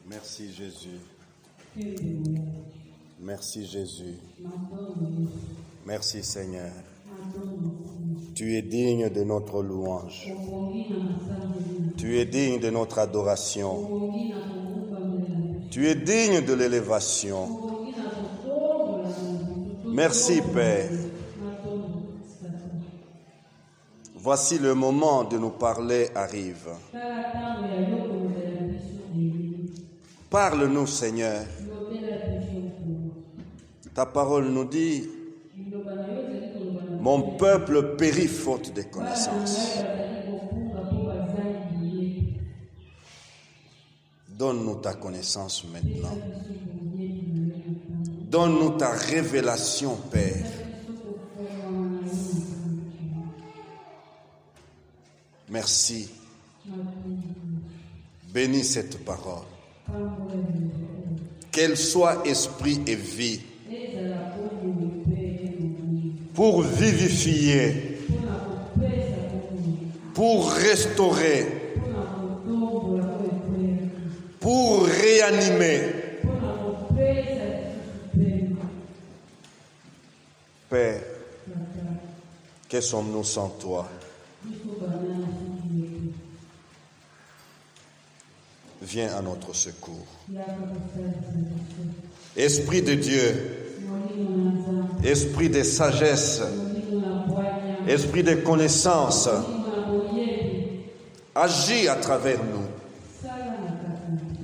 Merci Jésus. Merci Jésus. Merci Seigneur. Tu es digne de notre louange. Tu es digne de notre adoration. Tu es digne de l'élévation. Merci Père. Voici le moment de nous parler arrive. Parle-nous Seigneur. Ta parole nous dit, mon peuple périt faute de connaissances. Donne-nous ta connaissance maintenant. Donne-nous ta révélation, Père. Merci. Bénis cette parole. Qu'elle soit esprit et vie. Pour vivifier. Pour restaurer. Pour réanimer. Père, que sommes-nous sans toi? Viens à notre secours. Esprit de Dieu, esprit de sagesse, esprit de connaissance, agis à travers nous.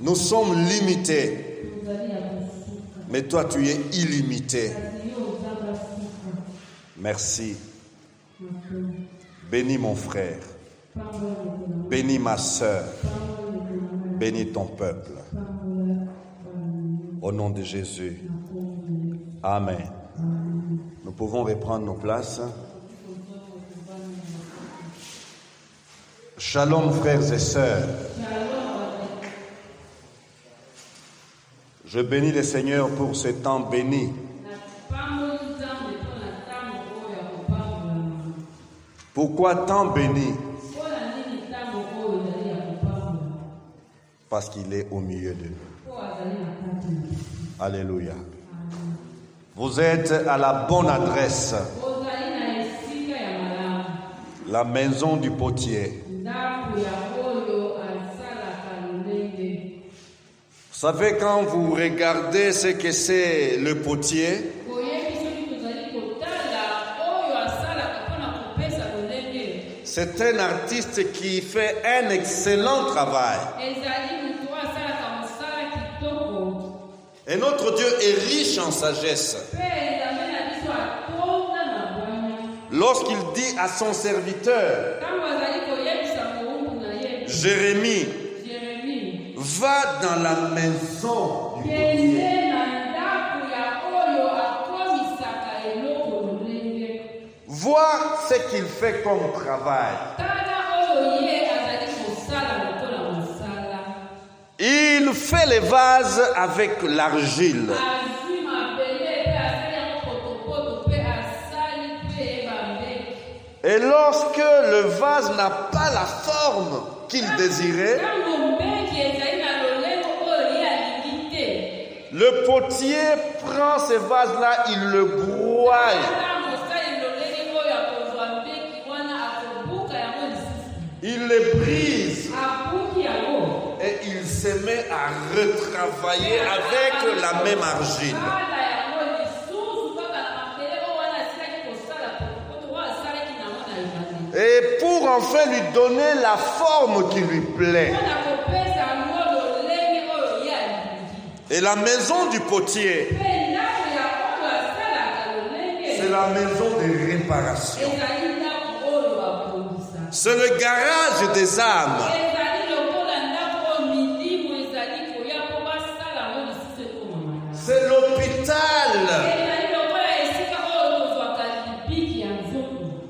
Nous sommes limités, mais toi tu es illimité. Merci. Bénis mon frère, bénis ma sœur, bénis ton peuple. Au nom de Jésus. Amen. Nous pouvons reprendre nos places. Shalom frères et sœurs. Je bénis le Seigneur pour ce temps béni. Pourquoi temps béni? Parce qu'il est au milieu de nous. Alléluia. Vous êtes à la bonne adresse. La maison du potier. Vous savez, quand vous regardez ce que c'est le potier, c'est un artiste qui fait un excellent travail. Et notre Dieu est riche en sagesse. Lorsqu'il dit à son serviteur, Jérémie, va dans la maison du potier. Vois ce qu'il fait comme travail. Il fait les vases avec l'argile. Et lorsque le vase n'a pas la forme qu'il désirait, le potier prend ces vases-là, il le broie. Il les brise et il se met à retravailler avec la même argile. Et pour enfin lui donner la forme qui lui plaît. Et la maison du potier, c'est la maison de réparation. C'est le garage des âmes. C'est l'hôpital.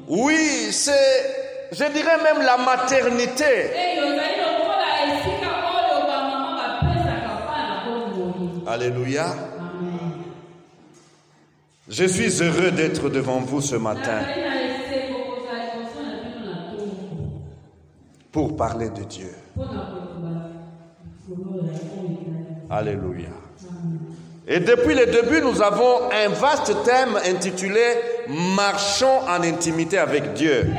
Oui, c'est, je dirais même la maternité. Alléluia. Je suis heureux d'être devant vous ce matin pour parler de Dieu. Alléluia. Et depuis le début, nous avons un vaste thème intitulé « Marchons en intimité avec Dieu ».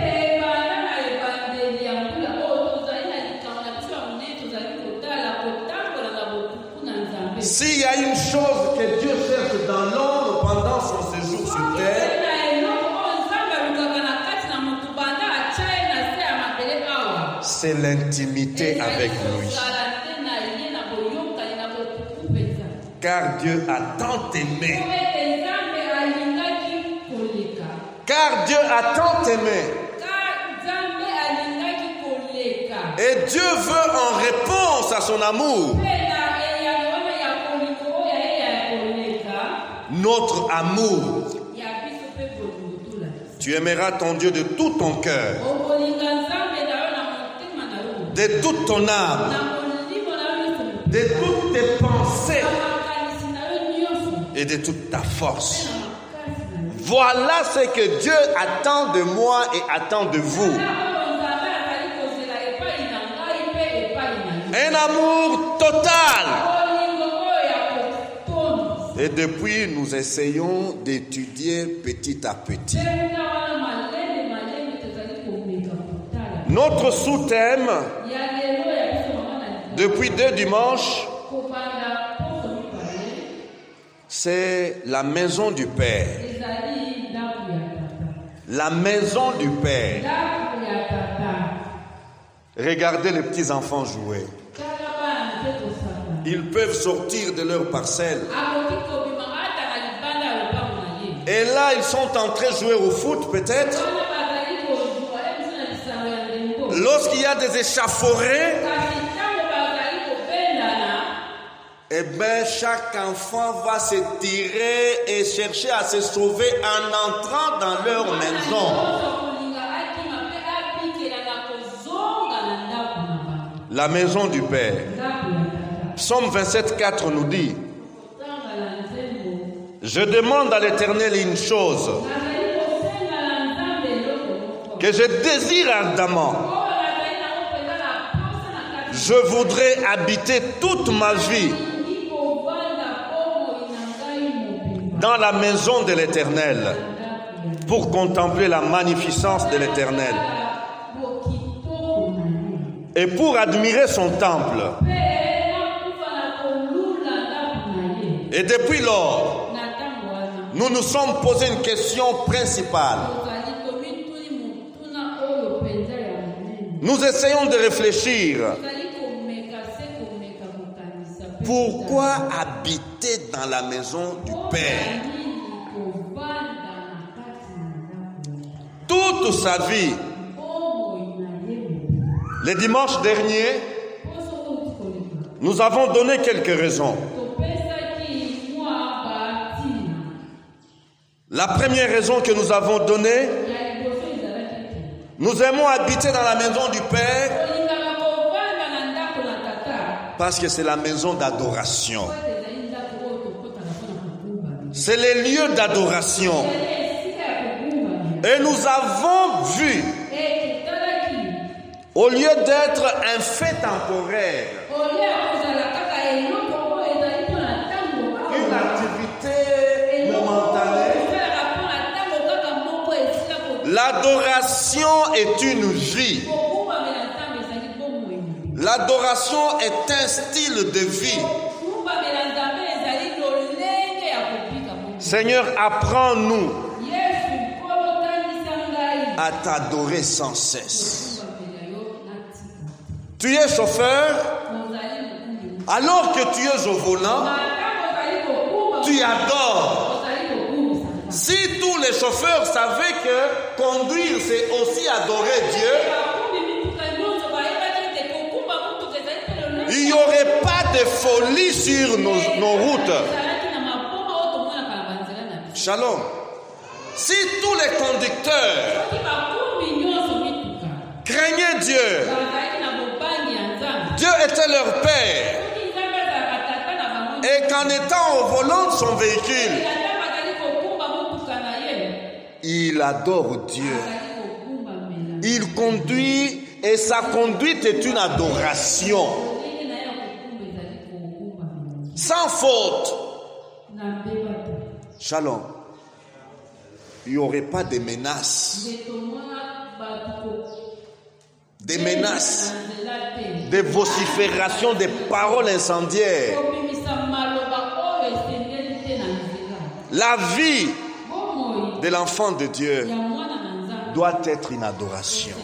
S'il y a une chose que Dieu cherche dans l'homme pendant son séjour sur terre, c'est l'intimité avec lui. Car Dieu a tant aimé. Car Dieu a tant aimé. Et Dieu veut en réponse à son amour notre amour. Tu aimeras ton Dieu de tout ton cœur, de toute ton âme, de toutes tes pensées et de toute ta force. Voilà ce que Dieu attend de moi et attend de vous. Un amour total. Et depuis, nous essayons d'étudier petit à petit. Notre sous-thème, depuis 2 dimanches, c'est la maison du Père. La maison du Père. Regardez les petits enfants jouer. Ils peuvent sortir de leur parcelle. Et là, ils sont en train de jouer au foot, peut-être. Lorsqu'il y a des échauffourées, eh bien, chaque enfant va se tirer et chercher à se sauver en entrant dans leur maison. La maison du Père. Psaume 27,4 nous dit: je demande à l'Éternel une chose que je désire ardemment. Je voudrais habiter toute ma vie dans la maison de l'Éternel pour contempler la magnificence de l'Éternel et pour admirer son temple. Et depuis lors, nous nous sommes posé une question principale. Nous essayons de réfléchir. Pourquoi habiter dans la maison du Père? Toute sa vie. Le dimanche dernier, nous avons donné quelques raisons. La première raison que nous avons donnée, nous aimons habiter dans la maison du Père parce que c'est la maison d'adoration. C'est les lieux d'adoration. Et nous avons vu, au lieu d'être un fait temporaire, une activité momentanée, l'adoration est une vie. L'adoration est un style de vie. Seigneur, apprends-nous à t'adorer sans cesse. Tu es chauffeur, alors que tu es au volant, tu adores. Si tous les chauffeurs savaient que conduire c'est aussi adorer Dieu, il n'y aurait pas de folie sur nos routes. Shalom. Si tous les conducteurs craignaient Dieu, Dieu était leur Père, et qu'en étant au volant de son véhicule, il adore Dieu. Il conduit et sa conduite est une adoration. sans faute. Shalom. Il n'y aurait pas de menaces. Des menaces, des vociférations, des paroles incendiaires. La vie de l'enfant de Dieu doit être une adoration.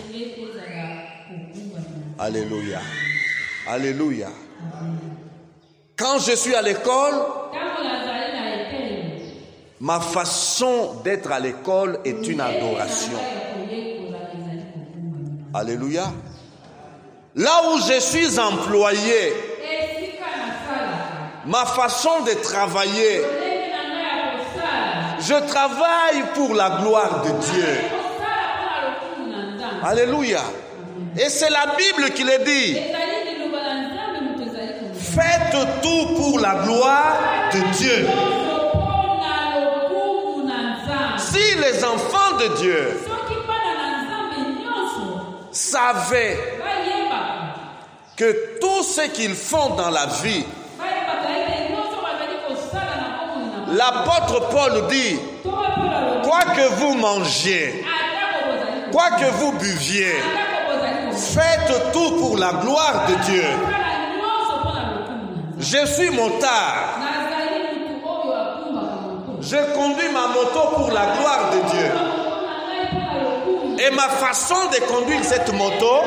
Alléluia. Alléluia. Quand je suis à l'école, ma façon d'être à l'école est une adoration. Alléluia. Là où je suis employé, ma façon de travailler, je travaille pour la gloire de Dieu. Alléluia. Et c'est la Bible qui le dit. Faites tout pour la gloire de Dieu. Si les enfants de Dieu savaient que tout ce qu'ils font dans la vie, l'apôtre Paul dit, quoi que vous mangiez, quoi que vous buviez, faites tout pour la gloire de Dieu. Je suis motard. Je conduis ma moto pour la gloire de Dieu. Et ma façon de conduire cette moto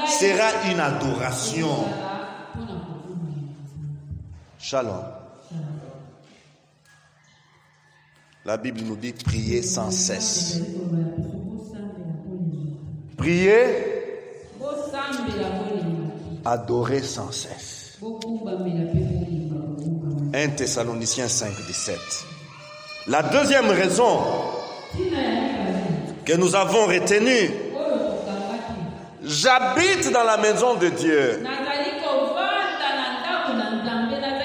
sera une adoration. Shalom. La Bible nous dit prier sans cesse. Prier, adorer sans cesse. 1 Thessaloniciens 5, 17. La deuxième raison que nous avons retenue, j'habite dans la maison de Dieu,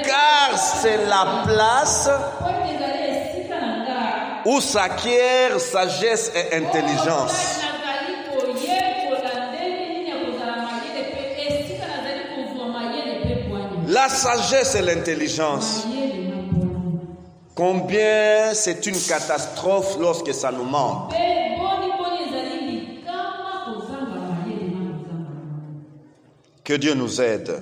car c'est la place où s'acquiert sagesse et intelligence. La sagesse et l'intelligence. Combien c'est une catastrophe lorsque ça nous manque. Que Dieu nous aide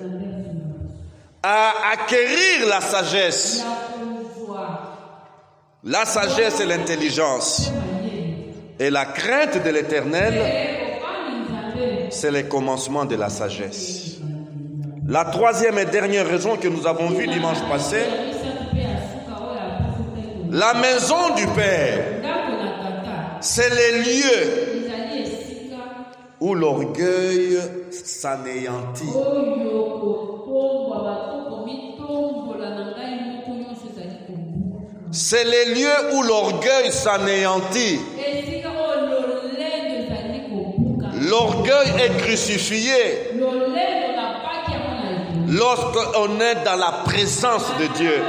à acquérir la sagesse et l'intelligence. Et la crainte de l'Éternel, c'est le commencement de la sagesse. La troisième et dernière raison que nous avons vue dimanche passé, la maison du Père, c'est le lieu où l'orgueil s'anéantit. C'est le lieu où l'orgueil s'anéantit. L'orgueil est crucifié lorsqu'on est dans la présence de Dieu.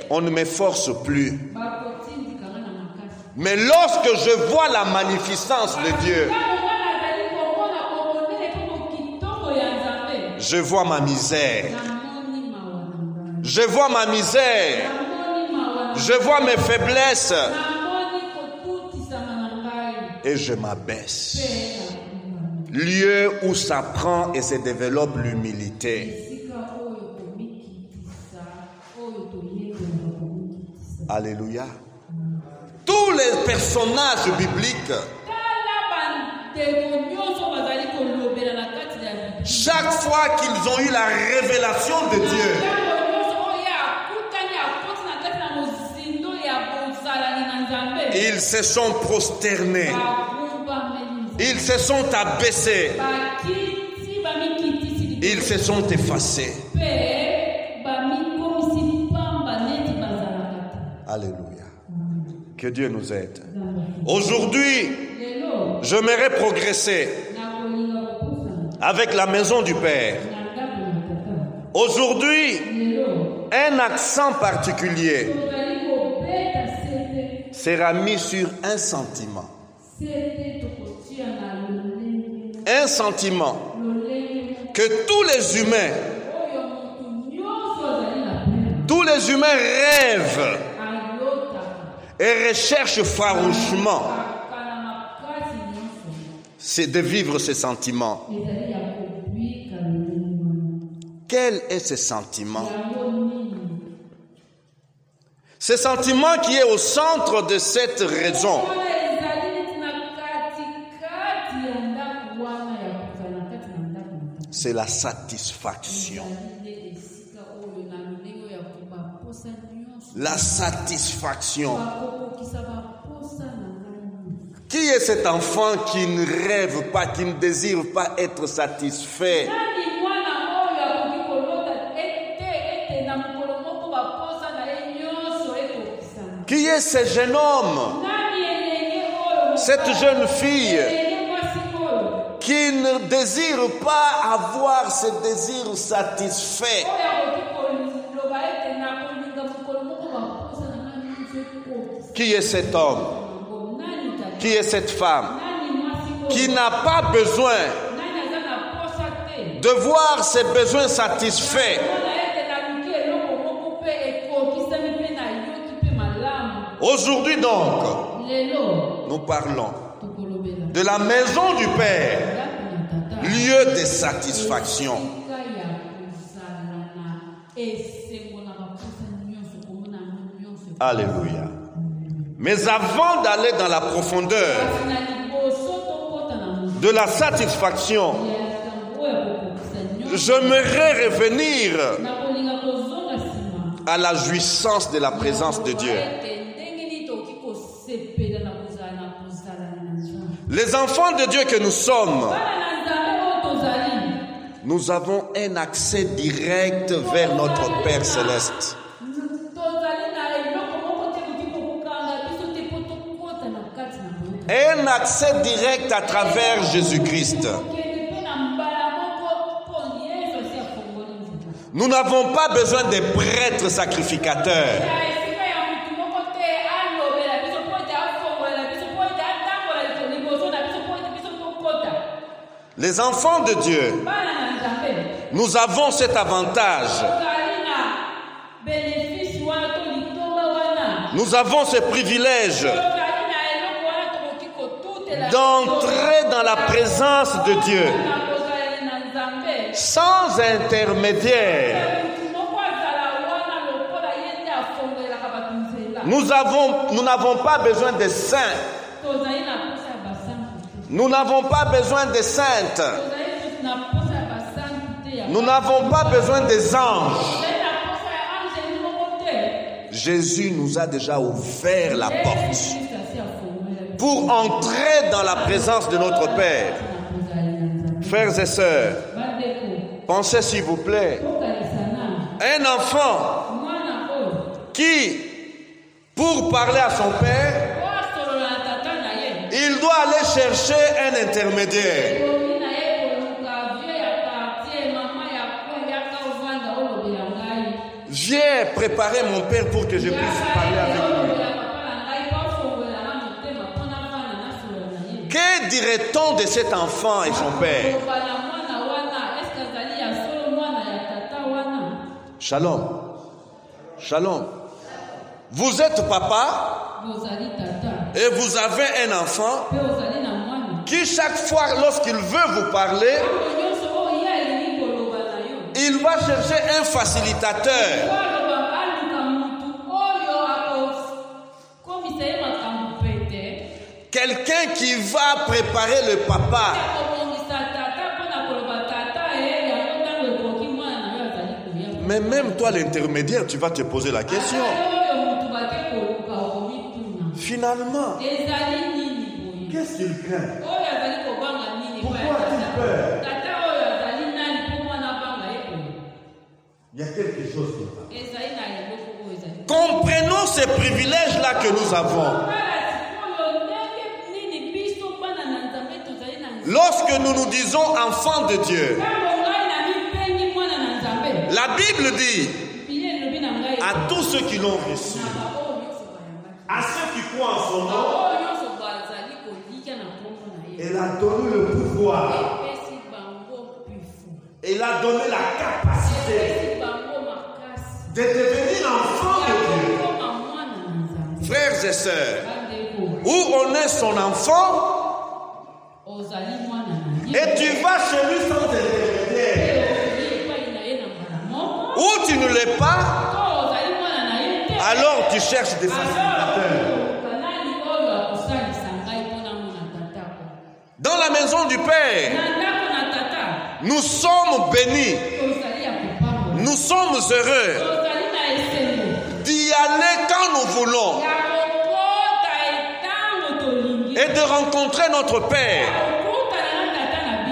On ne m'efforce plus. Mais lorsque je vois la magnificence de Dieu, je vois ma misère. Je vois ma misère. Je vois mes faiblesses. Et je m'abaisse. Lieu où s'apprend et se développe l'humilité. Alléluia. Tous les personnages bibliques, chaque fois qu'ils ont eu la révélation de Dieu, ils se sont prosternés. Ils se sont abaissés. Ils se sont effacés. Alléluia. Que Dieu nous aide. Aujourd'hui, j'aimerais progresser avec la maison du Père. Aujourd'hui, un accent particulier sera mis sur un sentiment. un sentiment que tous les humains rêvent et recherchent farouchement, c'est de vivre ces sentiments. Quel est ce sentiment? Ce sentiment qui est au centre de cette raison. C'est la satisfaction. La satisfaction. Qui est cet enfant qui ne rêve pas, qui ne désire pas être satisfait? Qui est ce jeune homme, cette jeune fille qui ne désire pas avoir ce désir satisfait? Qui est cet homme? Qui est cette femme qui n'a pas besoin de voir ses besoins satisfaits? Aujourd'hui donc, nous parlons de la maison du Père, lieu de satisfaction. Alléluia. Mais avant d'aller dans la profondeur de la satisfaction, j'aimerais revenir à la jouissance de la présence de Dieu. Les enfants de Dieu que nous sommes, nous avons un accès direct vers notre Père Céleste. Un accès direct à travers Jésus-Christ. Nous n'avons pas besoin de prêtres sacrificateurs. Les enfants de Dieu, nous avons cet avantage. Nous avons ce privilège d'entrer dans la présence de Dieu sans intermédiaire. Nous n'avons pas besoin de saints. Nous n'avons pas besoin de saintes. Nous n'avons pas besoin des anges. Jésus nous a déjà ouvert la porte pour entrer dans la présence de notre Père. Frères et sœurs, pensez s'il vous plaît, un enfant qui, pour parler à son Père, il doit aller chercher un intermédiaire. Viens préparer mon Père pour que je puisse parler avec lui. Que dirait-on de cet enfant et son Père? Shalom. Shalom. Vous êtes papa et vous avez un enfant qui chaque fois lorsqu'il veut vous parler, il va chercher un facilitateur. Quelqu'un qui va préparer le papa. Mais même toi, l'intermédiaire, tu vas te poser la question. Finalement, qu'est-ce qu'il craint? Pourquoi a-t-il peur? Il y a quelque chose qui va. Comprenons ces privilèges-là que nous avons. Lorsque nous nous disons enfants de Dieu, la Bible dit à tous ceux qui l'ont reçu, à ceux qui croient en son nom, Elle a donné le pouvoir. Elle a donné la capacité de devenir enfant de Dieu. Frères et sœurs, où on est son enfant, et tu vas chez lui sans intermédiaire. Où tu ne l'es pas, alors tu cherches des facilitateurs. Dans la maison du Père, nous sommes bénis. Nous sommes heureux d'y aller quand nous voulons et de rencontrer notre Père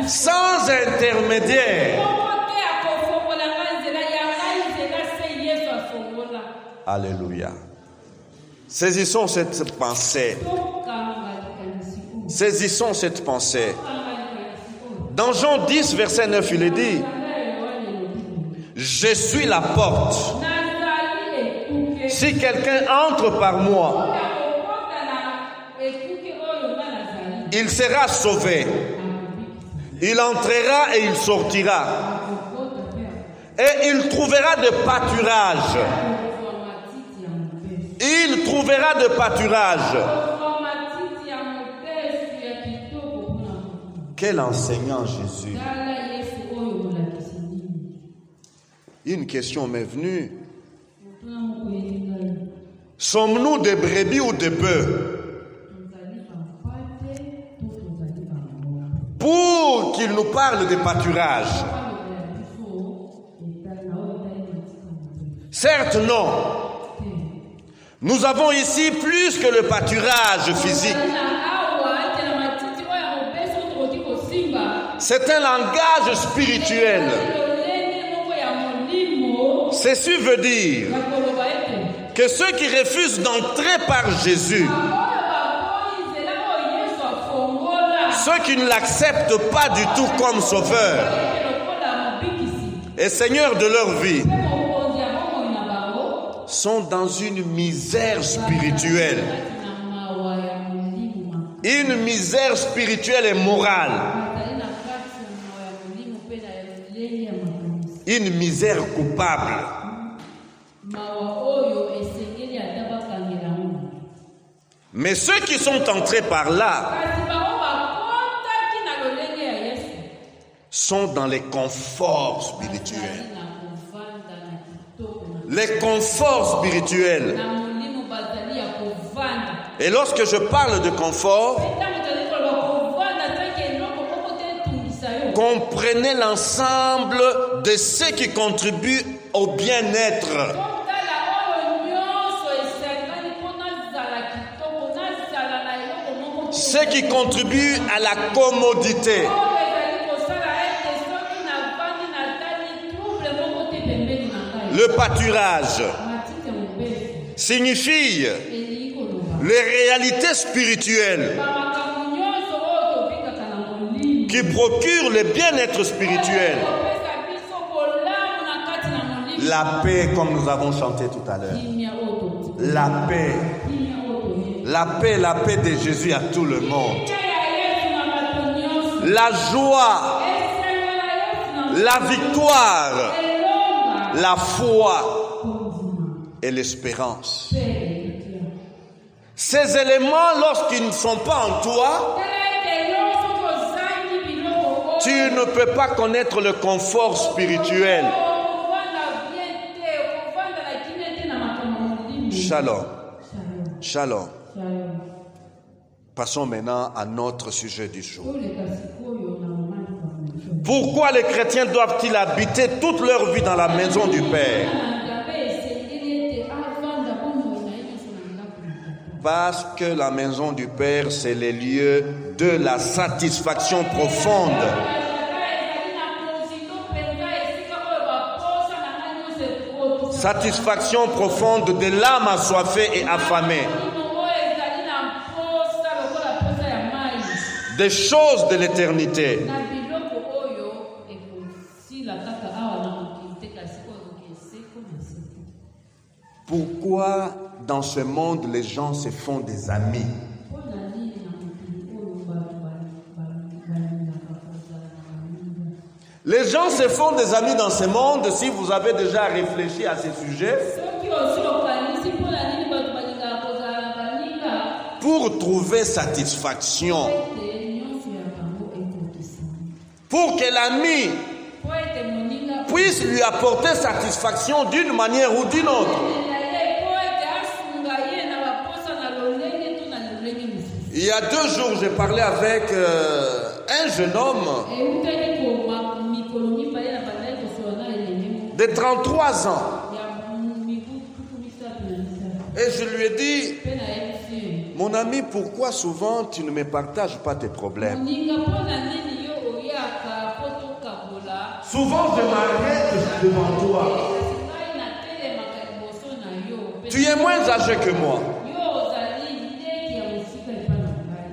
sans intermédiaire. Alléluia. Saisissons cette pensée. Saisissons cette pensée. Dans Jean 10, verset 9, il est dit: je suis la porte. Si quelqu'un entre par moi, il sera sauvé. Il entrera et il sortira. Et il trouvera de pâturage. Il trouvera de pâturage. Quel enseignant Jésus. Une question m'est venue. Sommes-nous des brebis ou des bœufs? Pour qu'il nous parle de pâturage. Certes, non. Nous avons ici plus que le pâturage physique. C'est un langage spirituel. Ceci veut dire que ceux qui refusent d'entrer par Jésus, ceux qui ne l'acceptent pas du tout comme sauveur et Seigneur de leur vie, sont dans une misère spirituelle. Une misère spirituelle et morale. Une misère coupable. Mais ceux qui sont entrés par là sont dans les conforts spirituels. Les conforts spirituels. Et lorsque je parle de confort, comprenez l'ensemble de ce qui contribue au bien-être. Ce qui contribue à la commodité. Le pâturage signifie les réalités spirituelles qui procurent le bien-être spirituel. La paix, comme nous avons chanté tout à l'heure. La paix. La paix de Jésus à tout le monde. La joie. La victoire. La foi et l'espérance. Ces éléments, lorsqu'ils ne sont pas en toi, tu ne peux pas connaître le confort spirituel. Shalom. Shalom. Passons maintenant à notre sujet du jour. Pourquoi les chrétiens doivent-ils habiter toute leur vie dans la maison du Père? Parce que la maison du Père, c'est le lieu de la satisfaction profonde. Satisfaction profonde de l'âme assoiffée et affamée. Des choses de l'éternité. Pourquoi dans ce monde les gens se font des amis? Les gens se font des amis dans ce monde si vous avez déjà réfléchi à ces sujets. Pour trouver satisfaction. Pour que l'ami puisse lui apporter satisfaction d'une manière ou d'une autre. Il y a 2 jours, j'ai parlé avec un jeune homme de 33 ans. Et je lui ai dit, mon ami, pourquoi souvent tu ne me partages pas tes problèmes? Souvent je m'arrête devant toi. Tu es moins âgé que moi.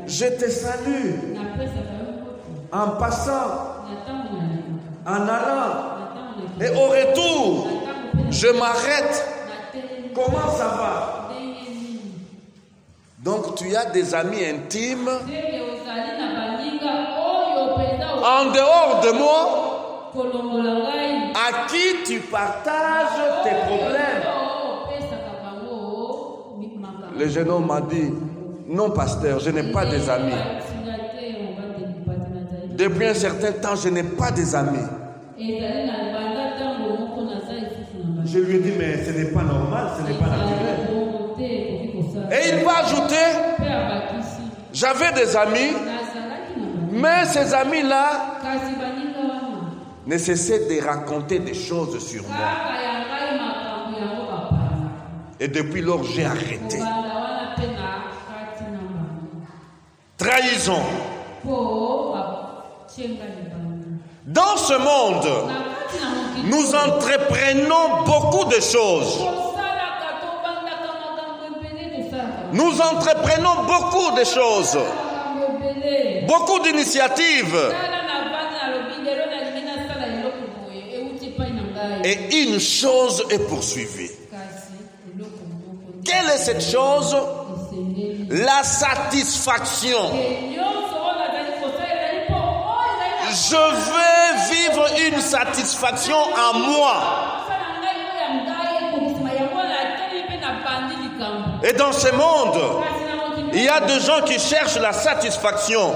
Je te salue en passant, en allant. Et au retour, je m'arrête. Comment ça va? Donc tu as des amis intimes en dehors de moi à qui tu partages tes problèmes. Le jeune homme m'a dit, non pasteur, je n'ai pas des amis. Depuis un certain temps, je n'ai pas des amis. Je lui ai dit, mais ce n'est pas normal, ce n'est pas naturel. Et il va ajouter, j'avais des amis, mais ces amis-là ne cessaient de raconter des choses sur moi. Et depuis lors, j'ai arrêté. Trahison. Dans ce monde, nous entreprenons beaucoup de choses. Nous entreprenons beaucoup de choses. Beaucoup d'initiatives. Et une chose est poursuivie. Quelle est cette chose? La satisfaction. Je veux vivre une satisfaction en moi. Et dans ce monde, il y a des gens qui cherchent la satisfaction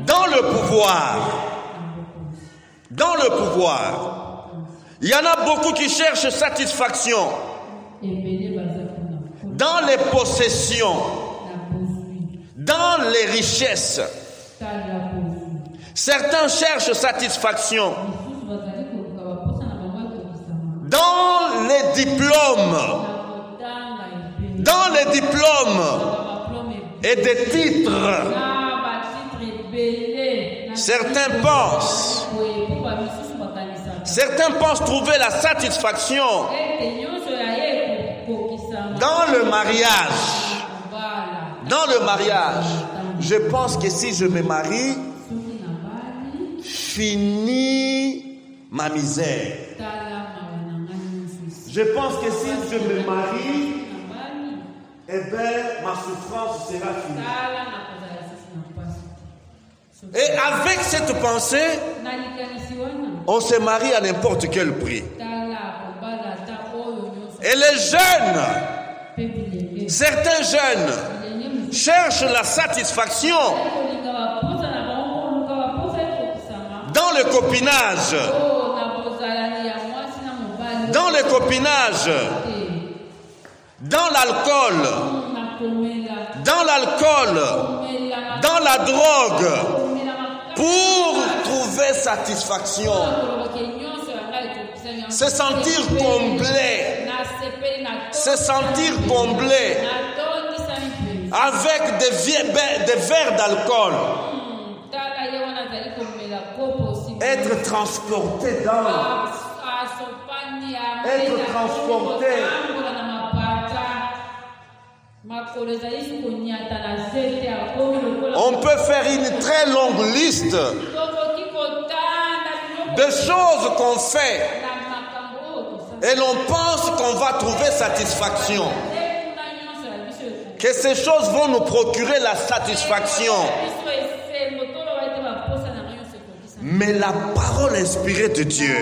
dans le pouvoir. Dans le pouvoir. Il y en a beaucoup qui cherchent satisfaction dans les possessions, dans les richesses. Certains cherchent satisfaction dans les diplômes. Dans les diplômes et des titres. Certains pensent trouver la satisfaction dans le mariage. Dans le mariage. Je pense que si je me marie, fini ma misère. Je pense que si je me marie, eh bien, ma souffrance sera finie. Et avec cette pensée, on se marie à n'importe quel prix. Et les jeunes, certains jeunes, cherchent la satisfaction dans le copinage. Dans le copinage, dans l'alcool, dans la drogue, pour trouver satisfaction, se sentir comblé avec des verres d'alcool, être transporté dans. Être transporté. On peut faire une très longue liste de choses qu'on fait et l'on pense qu'on va trouver satisfaction. Que ces choses vont nous procurer la satisfaction. Mais la parole inspirée de Dieu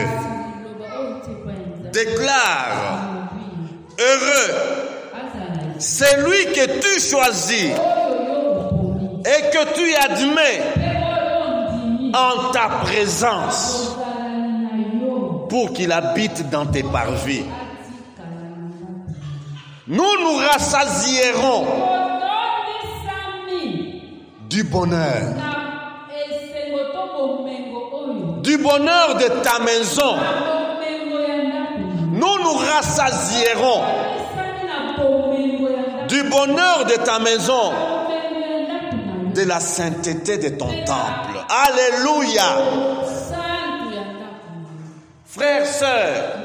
déclare: heureux c'est lui que tu choisis et que tu admets en ta présence pour qu'il habite dans tes parvis. Nous nous rassasierons du bonheur de ta maison. Nous nous rassasierons du bonheur de ta maison, de la sainteté de ton temple. Alléluia. Frères, sœurs,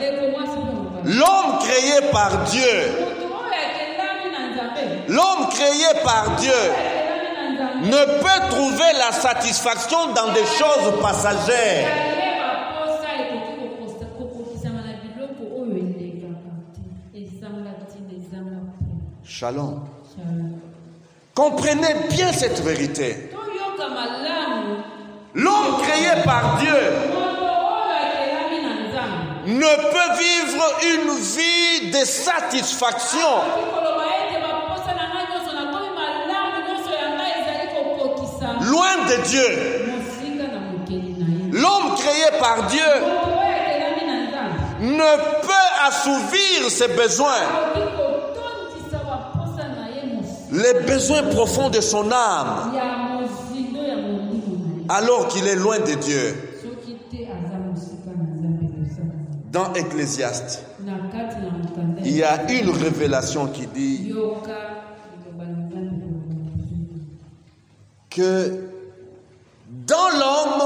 l'homme créé par Dieu, ne peut trouver la satisfaction dans des choses passagères. Shalom. Comprenez bien cette vérité. L'homme créé par Dieu ne peut vivre une vie de satisfaction loin de Dieu. L'homme créé par Dieu ne peut assouvir ses besoins, les besoins profonds de son âme, alors qu'il est loin de Dieu. Dans Ecclésiaste, il y a une révélation qui dit que dans l'homme,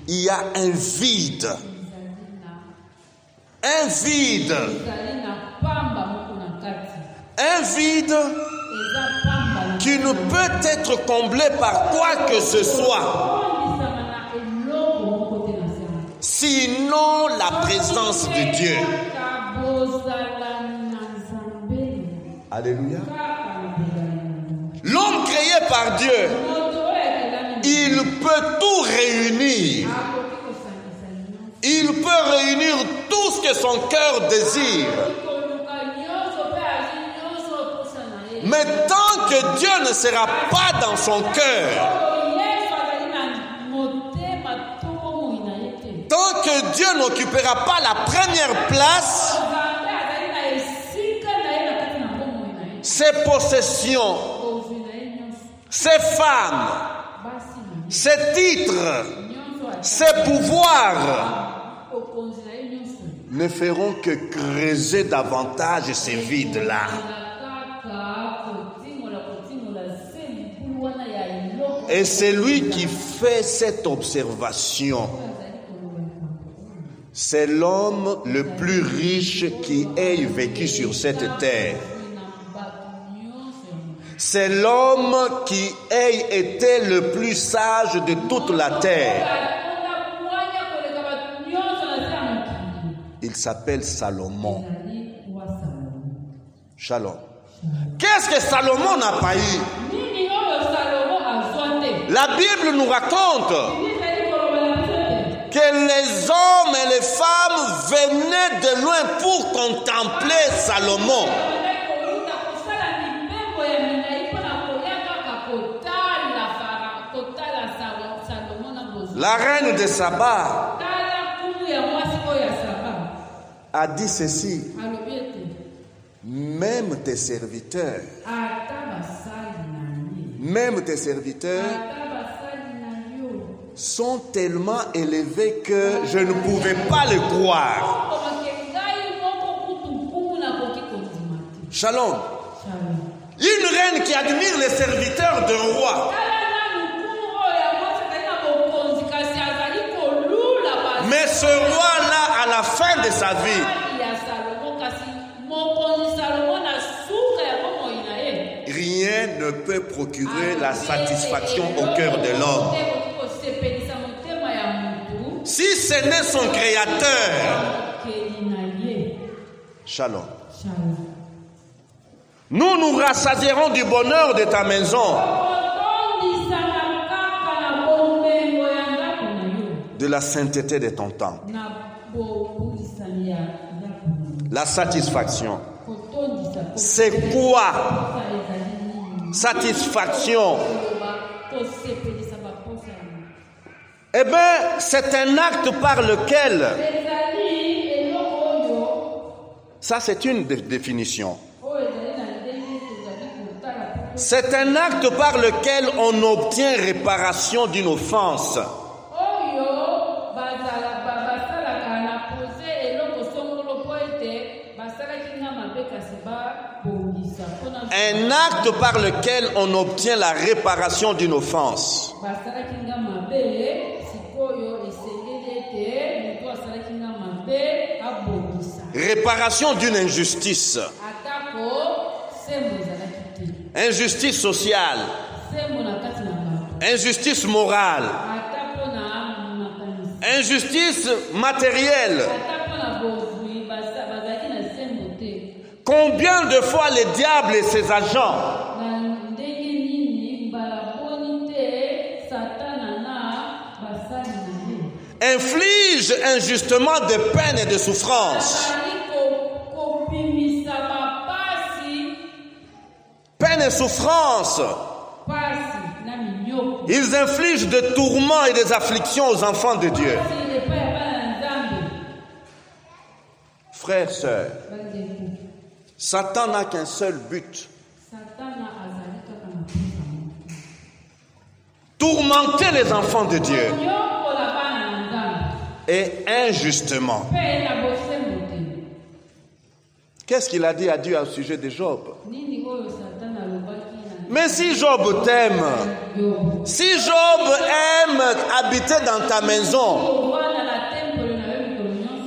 il y a un vide. Un vide. Un vide qui ne peut être comblé par quoi que ce soit, sinon la présence de Dieu. Alléluia. L'homme créé par Dieu, il peut tout réunir. Il peut réunir tout ce que son cœur désire. Mais tant que Dieu ne sera pas dans son cœur, tant que Dieu n'occupera pas la première place, ses possessions, ses femmes, ses titres, ses pouvoirs ne feront que creuser davantage ces vides-là. Et c'est lui qui fait cette observation. C'est l'homme le plus riche qui ait vécu sur cette terre. C'est l'homme qui ait été le plus sage de toute la terre. Il s'appelle Salomon. Shalom. Qu'est-ce que Salomon n'a pas eu? La Bible nous raconte que les hommes et les femmes venaient de loin pour contempler Salomon. La reine de Saba a dit ceci: même tes serviteurs sont tellement élevés que je ne pouvais pas le croire. Shalom. Une reine qui admire les serviteurs d'un roi. Mais ce roi-là, à la fin de sa vie, rien ne peut procurer la satisfaction au cœur de l'homme. Si ce n'est son créateur. Shalom. Nous nous rassasierons du bonheur de ta maison. de la sainteté de ton temps. La satisfaction. C'est quoi? Satisfaction. Eh bien, c'est un acte par lequel... Ça, c'est une définition. C'est un acte par lequel on obtient réparation d'une offense. Un acte par lequel on obtient la réparation d'une offense. Réparation d'une injustice. Injustice sociale. Injustice morale. Injustice matérielle. Combien de fois le diable et ses agents infligent injustement des peines et des souffrances. Peine et souffrance. Ils infligent des tourments et des afflictions aux enfants de Dieu. Frères, sœurs, Satan n'a qu'un seul but. Tourmenter les enfants de Dieu. Et injustement. Qu'est-ce qu'il a dit à Dieu au sujet de Job? Mais si Job t'aime, si Job aime habiter dans ta maison,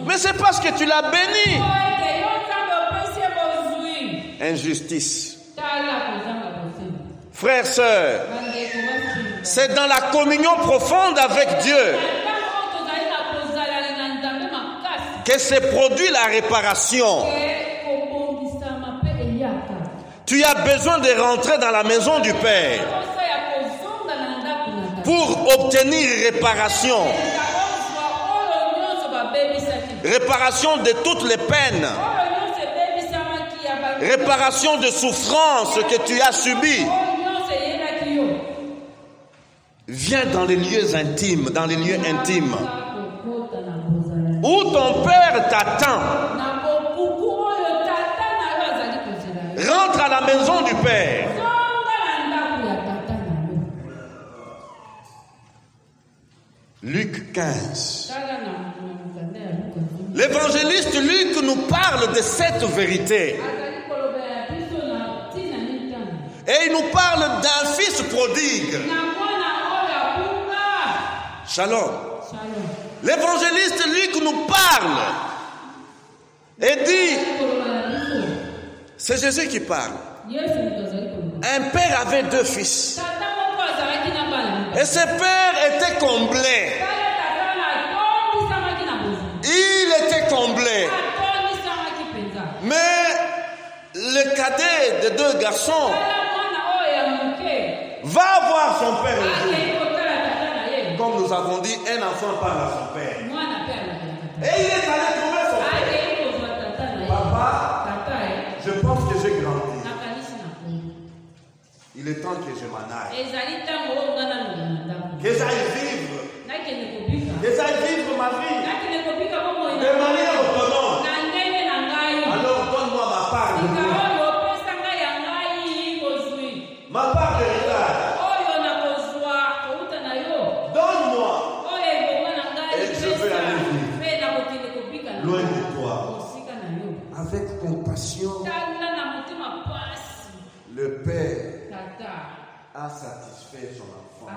mais c'est parce que tu l'as béni. Injustice. Frères, sœurs, c'est dans la communion profonde avec Dieu que se produit la réparation. Tu as besoin de rentrer dans la maison du Père pour obtenir réparation. Réparation de toutes les peines. Réparation de souffrances que tu as subies. Viens dans les lieux intimes, où ton Père t'attend. Rentre à la maison du Père. Luc 15. L'évangéliste Luc nous parle de cette vérité. Et il nous parle d'un fils prodigue. Shalom. L'évangéliste Luc nous parle et dit, c'est Jésus qui parle. Un père avait 2 fils. Et ce père était comblé. Il était comblé. Mais le cadet de 2 garçons va voir son père. Comme nous avons dit, un enfant parle à son père. Et il est allé trouver son père. Papa, je pense que j'ai grandi. Il est temps que je m'en aille. Que j'aille vivre. Que j'aille vivre ma vie. De manière autonome. Alors donne-moi ma part de vie. Ma part de retard. Donne-moi. Et je vais aller vivre loin de toi. Avec compassion, le Père a satisfait son enfant.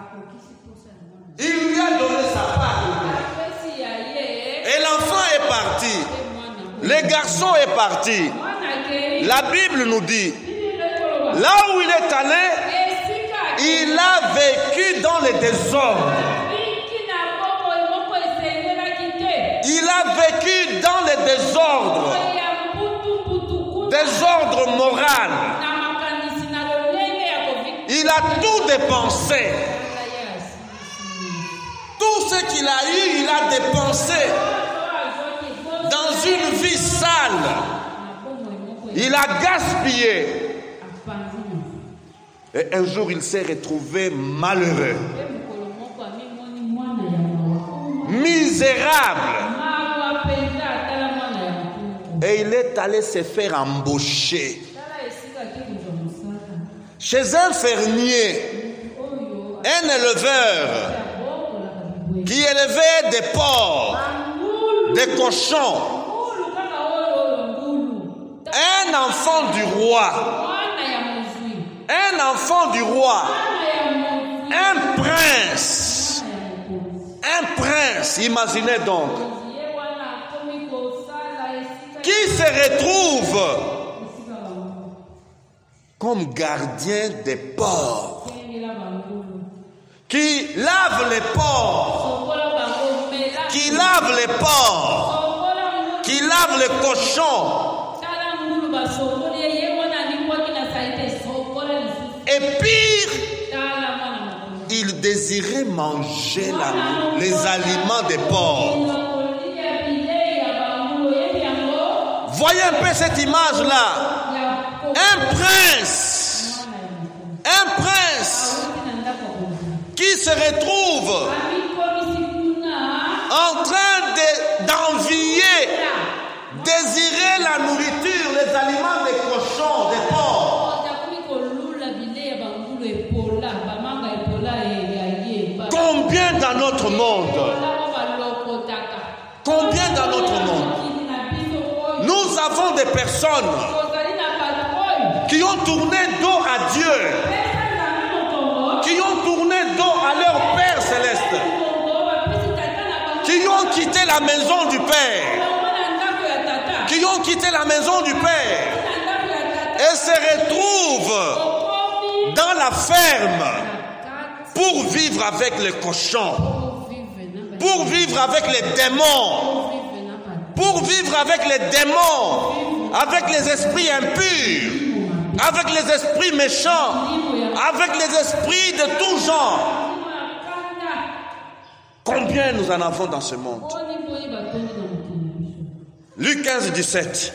Il lui a donné sa part. Et l'enfant est parti. Le garçon est parti. La Bible nous dit, là où il est allé, il a vécu dans le désordre. Il a vécu dans le désordre. Désordre moral. Il a tout dépensé. Tout ce qu'il a eu, il a dépensé dans une vie sale. Il a gaspillé. Et un jour, il s'est retrouvé malheureux, misérable. Et il est allé se faire embaucher chez un fermier, un éleveur qui élevait des porcs, des cochons. Un enfant du roi. Un enfant du roi. Un prince. Un prince, imaginez donc. Qui se retrouve comme gardien des porcs. Qui lave les porcs. Qui lave les porcs. Qui lave les cochons. Et pire, il désirait manger les aliments des porcs. Voyez un peu cette image-là. Un prince qui se retrouve en train d'envier, désirer la nourriture, les aliments des cochons, des porcs. Combien dans notre monde? Combien dans notre monde? Nous avons des personnes qui ont tourné dos à Dieu, qui ont tourné dos à leur Père céleste, qui ont quitté la maison du Père, qui ont quitté la maison du Père et se retrouvent dans la ferme pour vivre avec les cochons, pour vivre avec les démons, pour vivre avec les démons, avec les esprits impurs, avec les esprits méchants, avec les esprits de tout genre. Combien nous en avons dans ce monde? Luc 15, 17.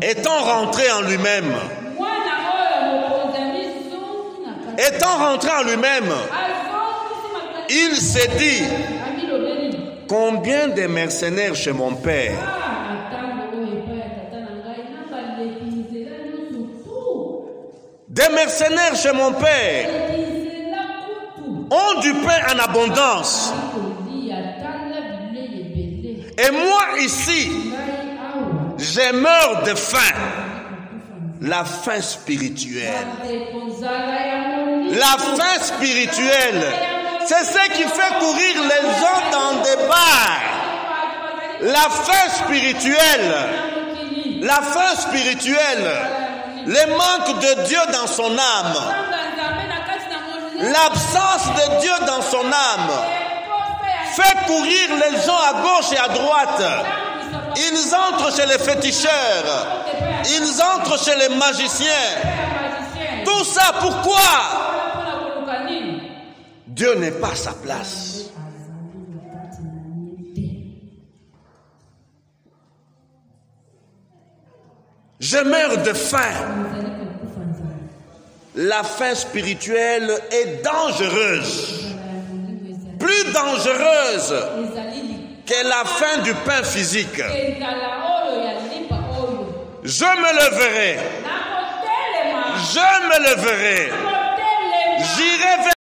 Étant rentré en lui-même, il s'est dit, combien de mercenaires chez mon père ont du pain en abondance. Et moi ici, je meurs de faim. La faim spirituelle. La faim spirituelle. C'est ce qui fait courir les gens dans des bars. La faim spirituelle. La faim spirituelle. Le manque de Dieu dans son âme. L'absence de Dieu dans son âme fait courir les gens à gauche et à droite. Ils entrent chez les féticheurs. Ils entrent chez les magiciens. Tout ça pourquoi? Dieu n'est pas à sa place. Je meurs de faim. La faim spirituelle est dangereuse. Plus dangereuse que la faim du pain physique. Je me leverai. J'irai